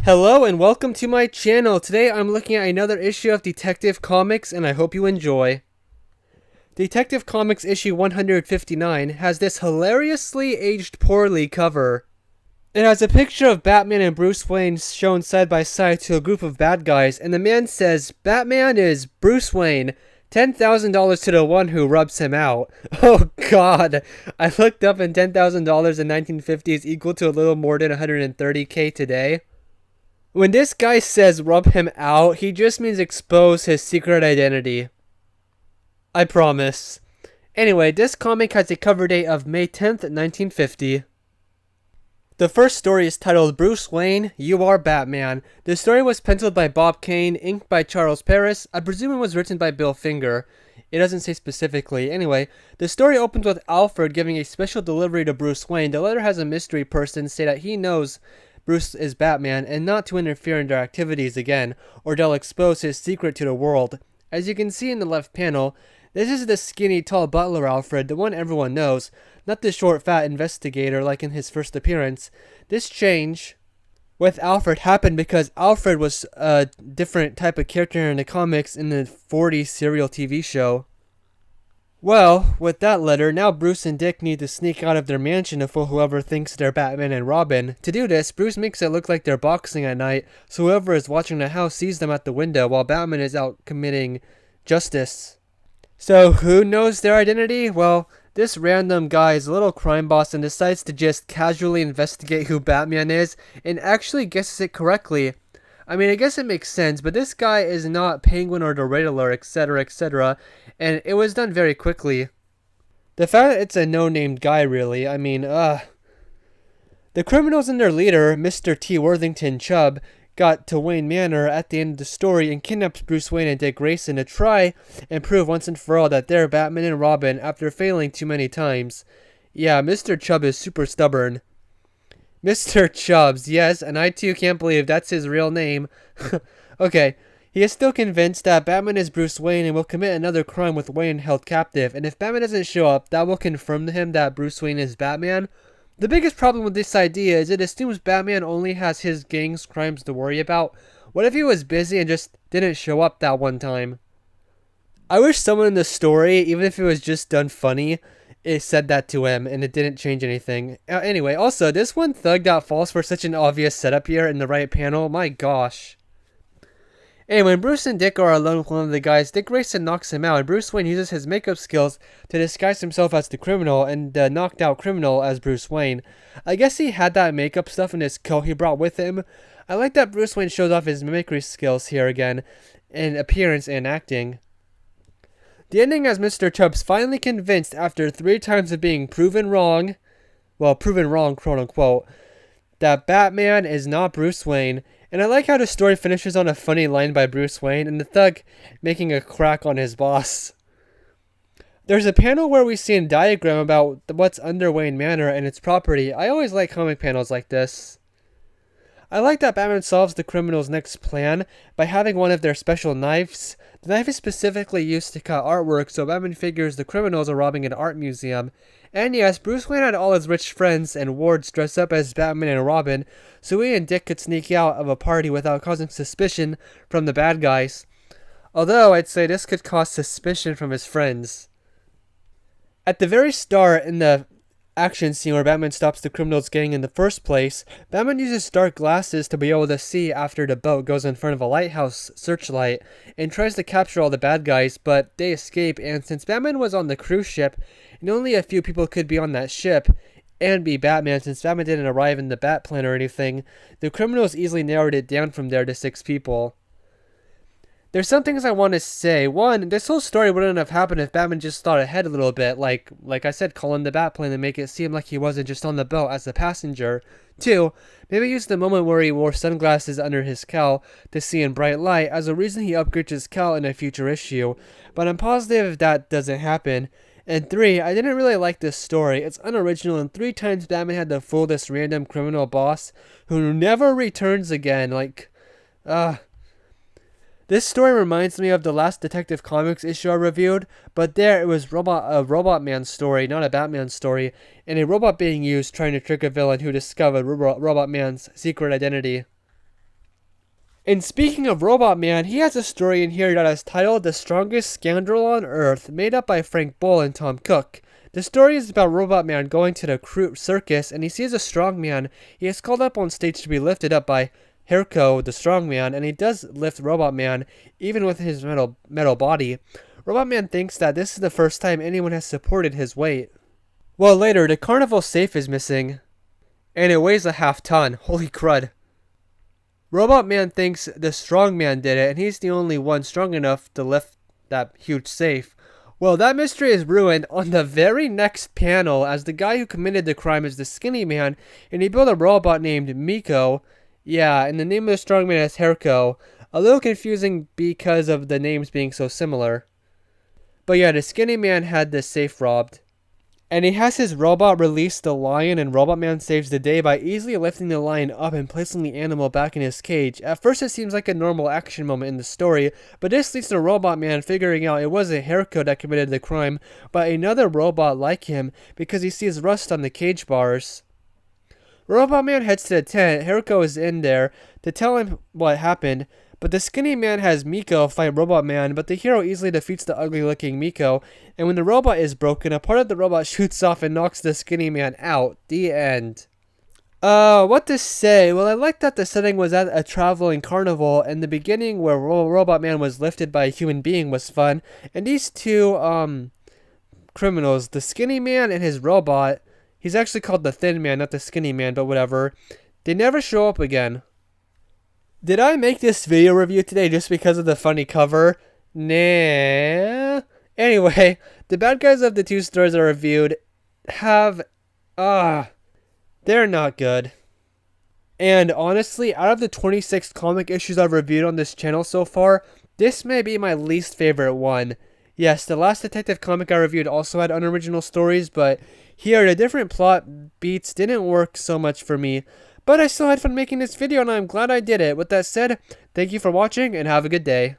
Hello and welcome to my channel. Today I'm looking at another issue of Detective Comics and I hope you enjoy. Detective Comics issue 159 has this hilariously aged poorly cover. It has a picture of Batman and Bruce Wayne shown side by side to a group of bad guys, and the man says, "Batman is Bruce Wayne, $10,000 to the one who rubs him out." Oh god, I looked up and $10,000 in 1950 is equal to a little more than 130k today. When this guy says rub him out, he just means expose his secret identity. I promise. Anyway, this comic has a cover date of May 10th, 1950. The first story is titled Bruce Wayne, You Are Batman. The story was penciled by Bob Kane, inked by Charles Paris. I presume it was written by Bill Finger. It doesn't say specifically. Anyway, the story opens with Alfred giving a special delivery to Bruce Wayne. The letter has a mystery person say that he knows Bruce is Batman and not to interfere in their activities again, or they'll expose his secret to the world. As you can see in the left panel, this is the skinny, tall butler Alfred, the one everyone knows, not the short, fat investigator like in his first appearance. This change with Alfred happened because Alfred was a different type of character in the comics in the 40s serial TV show. Well, with that letter, now Bruce and Dick need to sneak out of their mansion to fool whoever thinks they're Batman and Robin. To do this, Bruce makes it look like they're boxing at night, so whoever is watching the house sees them at the window while Batman is out committing justice. So, who knows their identity? Well, this random guy is a little crime boss and decides to just casually investigate who Batman is, and actually guesses it correctly. I mean, I guess it makes sense, but this guy is not Penguin or the Riddler, etc., etc., and it was done very quickly. The fact that it's a no-named guy, really, I mean, The criminals and their leader, Mr. T. Worthington Chubb, got to Wayne Manor at the end of the story and kidnapped Bruce Wayne and Dick Grayson to try and prove once and for all that they're Batman and Robin after failing too many times. Yeah, Mr. Chubb is super stubborn. Mr. Chubbs, yes, and I too can't believe that's his real name. Okay, he is still convinced that Batman is Bruce Wayne and will commit another crime with Wayne held captive, and if Batman doesn't show up, that will confirm to him that Bruce Wayne is Batman. The biggest problem with this idea is it assumes Batman only has his gang's crimes to worry about. What if he was busy and just didn't show up that one time? I wish someone in the story, even if it was just done funny, it said that to him and it didn't change anything. Anyway, also, this one thug that falls for such an obvious setup here in the right panel, my gosh. Anyway, when Bruce and Dick are alone with one of the guys, Dick Grayson knocks him out, and Bruce Wayne uses his makeup skills to disguise himself as the criminal and the knocked out criminal as Bruce Wayne. I guess he had that makeup stuff in his coat he brought with him. I like that Bruce Wayne shows off his mimicry skills here again, in appearance and acting. The ending has Mr. Chubbs finally convinced after 3 times of being proven wrong, well, proven wrong, quote unquote, that Batman is not Bruce Wayne. And I like how the story finishes on a funny line by Bruce Wayne and the thug making a crack on his boss. There's a panel where we see a diagram about what's under Wayne Manor and its property. I always like comic panels like this. I like that Batman solves the criminal's next plan by having one of their special knives. The knife is specifically used to cut artwork, so Batman figures the criminals are robbing an art museum. And yes, Bruce Wayne had all his rich friends and wards dress up as Batman and Robin, so he and Dick could sneak out of a party without causing suspicion from the bad guys. Although, I'd say this could cause suspicion from his friends. At the very start, in the action scene where Batman stops the criminals gang in the first place, Batman uses dark glasses to be able to see after the boat goes in front of a lighthouse searchlight and tries to capture all the bad guys, but they escape, and since Batman was on the cruise ship and only a few people could be on that ship and be Batman since Batman didn't arrive in the bat plane or anything, the criminals easily narrowed it down from there to 6 people. There's some things I want to say. One, this whole story wouldn't have happened if Batman just thought ahead a little bit, like I said, call in the Batplane and make it seem like he wasn't just on the boat as a passenger. 2, maybe use the moment where he wore sunglasses under his cowl to see in bright light as a reason he upgrades his cowl in a future issue, but I'm positive that doesn't happen. And 3, I didn't really like this story. It's unoriginal, and 3 times Batman had to fool this random criminal boss who never returns again, This story reminds me of the last Detective Comics issue I reviewed, but there it was a Robot Man story, not a Batman story, and a robot being used trying to trick a villain who discovered Robot Man's secret identity. And speaking of Robot Man, he has a story in here that is titled The Strongest Scoundrel on Earth, made up by Frank Bull and Tom Cook. The story is about Robot Man going to the circus, and he sees a strong man. He is called up on stage to be lifted up by Herco, the strong man, and he does lift Robot Man, even with his metal body. Robot Man thinks that this is the first time anyone has supported his weight. Well, later, the carnival safe is missing, and it weighs a half-ton. Holy crud. Robot Man thinks the strong man did it, and he's the only one strong enough to lift that huge safe. Well, that mystery is ruined on the very next panel, as the guy who committed the crime is the skinny man, and he built a robot named Miko. Yeah, and the name of the strong man is Herco. A little confusing because of the names being so similar. But yeah, the skinny man had the safe robbed. And he has his robot release the lion, and Robot Man saves the day by easily lifting the lion up and placing the animal back in his cage. At first it seems like a normal action moment in the story, but this leads to Robot Man figuring out it wasn't Herco that committed the crime, but another robot like him, because he sees rust on the cage bars. Robot Man heads to the tent. Herco is in there to tell him what happened, but the skinny man has Miko fight Robot Man, but the hero easily defeats the ugly-looking Miko, and when the robot is broken, a part of the robot shoots off and knocks the skinny man out. The end. What to say? Well, I like that the setting was at a traveling carnival, and the beginning where Robot Man was lifted by a human being was fun, and these two, criminals, the skinny man and his robot, he's actually called the thin man, not the skinny man, but whatever, they never show up again. Did I make this video review today just because of the funny cover? Nah. Anyway, the bad guys of the two stories I reviewed have... they're not good. And honestly, out of the 26 comic issues I've reviewed on this channel so far, this may be my least favorite one. Yes, the last detective comic I reviewed also had unoriginal stories, but here the different plot beats didn't work so much for me. But I still had fun making this video, and I'm glad I did it. With that said, thank you for watching, and have a good day.